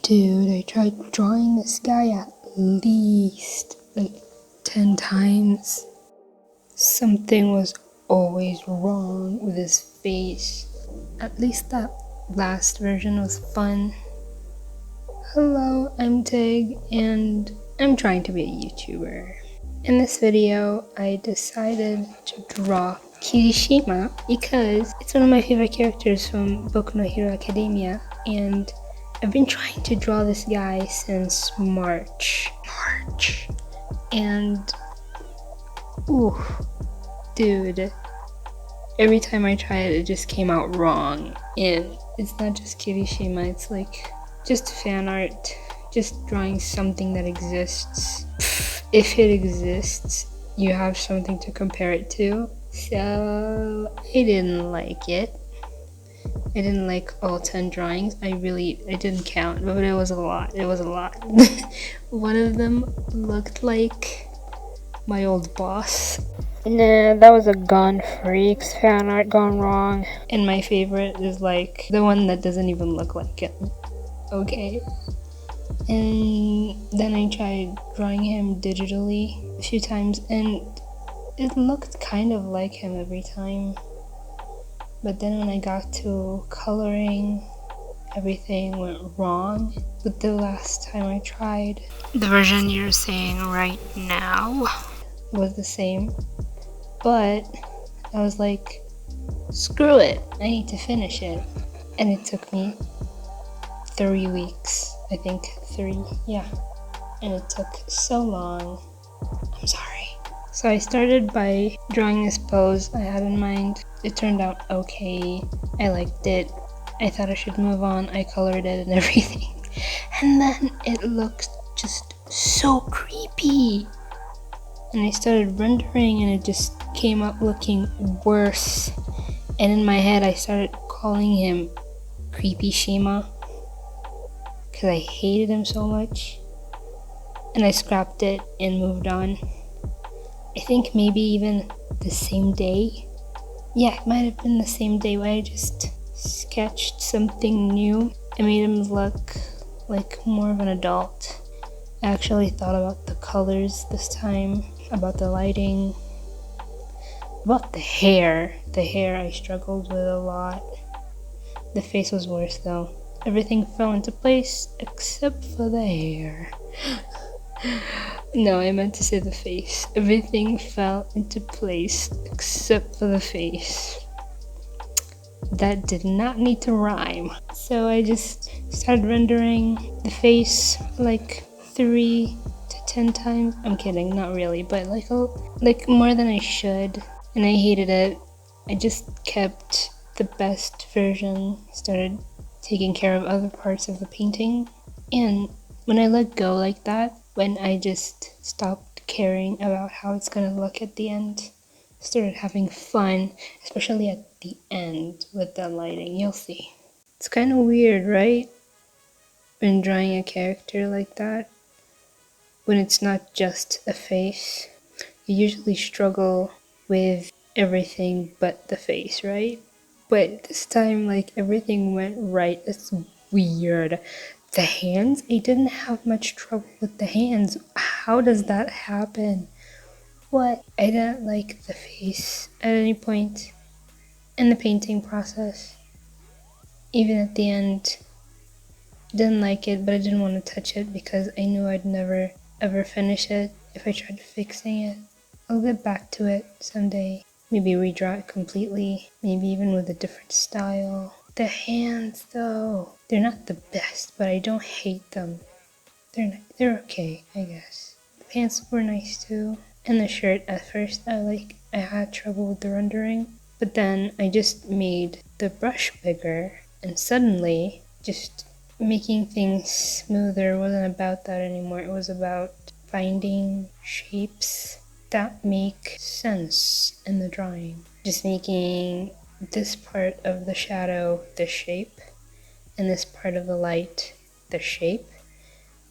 Dude, I tried drawing this guy at least like 10 times. Something was always wrong with his face. At least that last version was fun. Hello, I'm Tig, and I'm trying to be a YouTuber. In this video, I decided to draw Kirishima because it's one of my favorite characters from Boku no Hero Academia, and I've been trying to draw this guy since March. And ooh, dude, every time I tried it just came out wrong. And it's not just Kirishima, it's like just fan art, just drawing something that exists. If it exists, you have something to compare it to. So I didn't like it. I didn't like all 10 drawings. I didn't count, but it was a lot. One of them looked like my old boss. Nah, that was a Gone Freaks fan art gone wrong. And my favorite is like the one that doesn't even look like him. Okay. And then I tried drawing him digitally a few times, and it looked kind of like him every time. But then when I got to coloring, everything went wrong with the last time I tried. The version you're seeing right now was the same, but I was like, screw it, I need to finish it. And it took me 3 weeks. I think 3, yeah. And it took so long. I'm sorry. So I started by drawing this pose I had in mind. It turned out okay. I liked it. I thought I should move on. I colored it and everything. And then it looked just so creepy. And I started rendering and it just came up looking worse. And in my head I started calling him Creepy Shima, because I hated him so much. And I scrapped it and moved on. I think maybe even the same day. Yeah, it might have been the same day where I just sketched something new. I made him look like more of an adult. I actually thought about the colors this time, about the lighting, about the hair. The hair I struggled with a lot. The face was worse though. Everything fell into place except for the hair. No, I meant to say the face. Everything fell into place except for the face. That did not need to rhyme. So I just started rendering the face like 3 to 10 times. I'm kidding, not really, but like more than I should. And I hated it. I just kept the best version, started taking care of other parts of the painting. And when I let go like that, when I just stopped caring about how it's gonna look at the end, started having fun, especially at the end with the lighting, you'll see. It's kind of weird, right? When drawing a character like that, when it's not just a face, you usually struggle with everything but the face, right? But this time, like, everything went right. It's weird. The hands, I didn't have much trouble with the hands. How does that happen? What? I didn't like the face at any point in the painting process. Even at the end, didn't like it, but I didn't want to touch it because I knew I'd never ever finish it if I tried fixing it. I'll get back to it someday. Maybe redraw it completely, maybe even with a different style. The hands though, they're not the best, but I don't hate them. They're okay, I guess. The pants were nice too. And the shirt at first, I had trouble with the rendering, but then I just made the brush bigger, and suddenly just making things smoother wasn't about that anymore. It was about finding shapes that make sense in the drawing. Just making this part of the shadow the shape, and this part of the light the shape,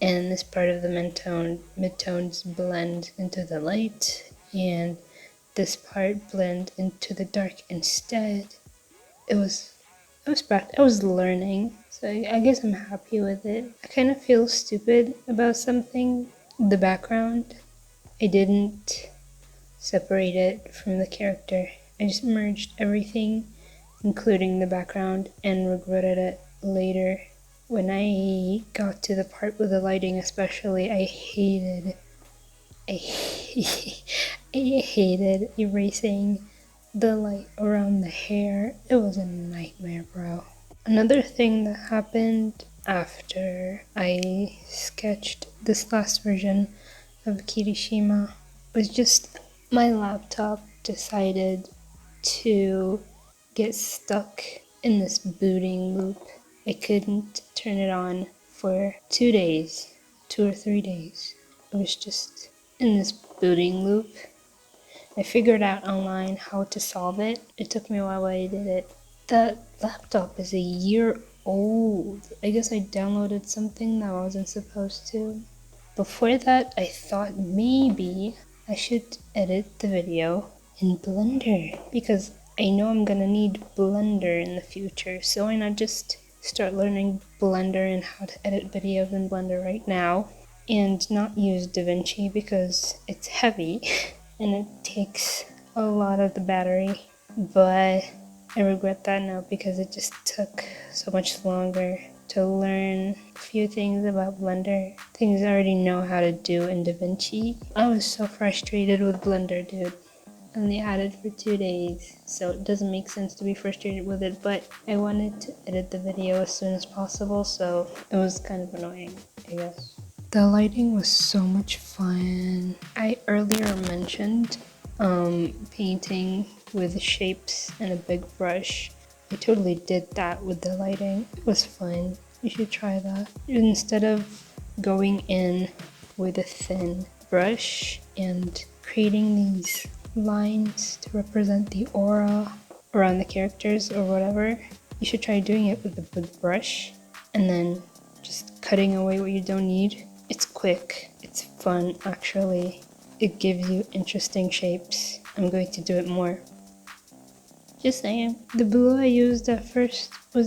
and this part of the midtones blend into the light, and this part blend into the dark instead. I was learning, So I guess I'm happy with it. I kind of feel stupid about something. The background, I didn't separate it from the character. I just merged everything, including the background, and regretted it later. When I got to the part with the lighting especially, I hated erasing the light around the hair. It was a nightmare, bro. Another thing that happened after I sketched this last version of Kirishima was just my laptop decided to get stuck in this booting loop. I couldn't turn it on for 2 days, 2 or 3 days. It was just in this booting loop. I figured out online how to solve it. It took me a while, but I did it. That laptop is a year old. I guess I downloaded something that I wasn't supposed to. Before that, I thought maybe I should edit the video in Blender because I know I'm gonna need Blender in the future. So why not just start learning Blender and how to edit videos in Blender right now and not use DaVinci because it's heavy and it takes a lot of the battery. But I regret that now because it just took so much longer to learn a few things about Blender. Things I already know how to do in DaVinci. I was so frustrated with Blender, dude. I only had it for 2 days, so it doesn't make sense to be frustrated with it, but I wanted to edit the video as soon as possible, so it was kind of annoying, I guess. The lighting was so much fun. I earlier mentioned painting with shapes and a big brush. I totally did that with the lighting. It was fun. You should try that. Instead of going in with a thin brush and creating these lines to represent the aura around the characters or whatever, you should try doing it with a big brush and then just cutting away what you don't need. It's quick. It's fun, actually. It gives you interesting shapes. I'm going to do it more. Just saying. The blue I used at first I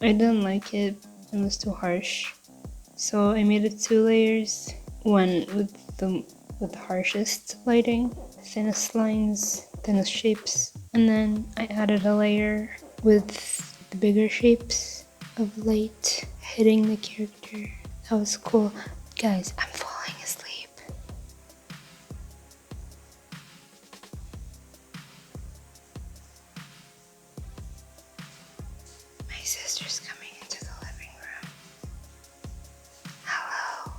didn't like it. It was too harsh. So I made it 2 layers. One with the harshest lighting, thinnest lines, thinnest shapes. And then I added a layer with the bigger shapes of light hitting the character. That was cool. Guys, I'm falling asleep. My sister's coming into the living room. Hello.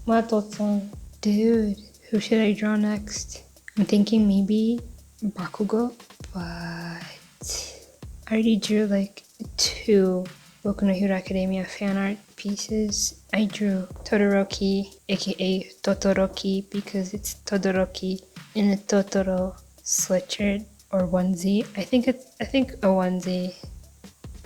Mato-san. Dude, who should I draw next? I'm thinking maybe Bakugo, but I already drew like 2 Boku no Hero Academia fan art pieces. I drew Todoroki, aka Totoroki, because it's Todoroki in a Totoro sweatshirt or onesie. I think a onesie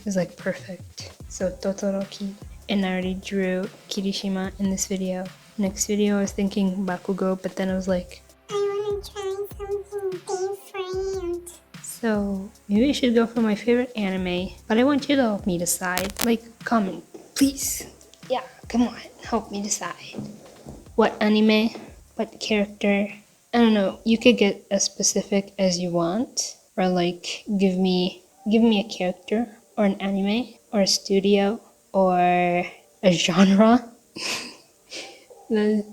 is like perfect. So Totoroki. And I already drew Kirishima in this video. Next video I was thinking Bakugo, but then I was like, I wanna try something different. So maybe I should go for my favorite anime, but I want you to help me decide. Like, comment, please. Yeah, come on, help me decide. What anime? What character? I don't know, you could get as specific as you want, or like give me a character, or an anime, or a studio, or a genre. That's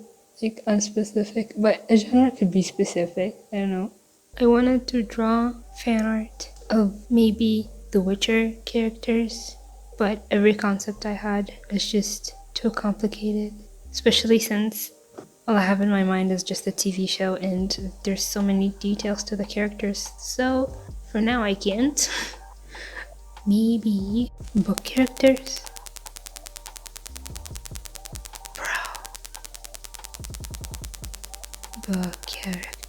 like unspecific, but a genre could be specific. I don't know. I wanted to draw fan art of maybe the Witcher characters, but every concept I had is just too complicated, especially since all I have in my mind is just a TV show and there's so many details to the characters. So for now I can't. Maybe book characters? Bro. Book characters.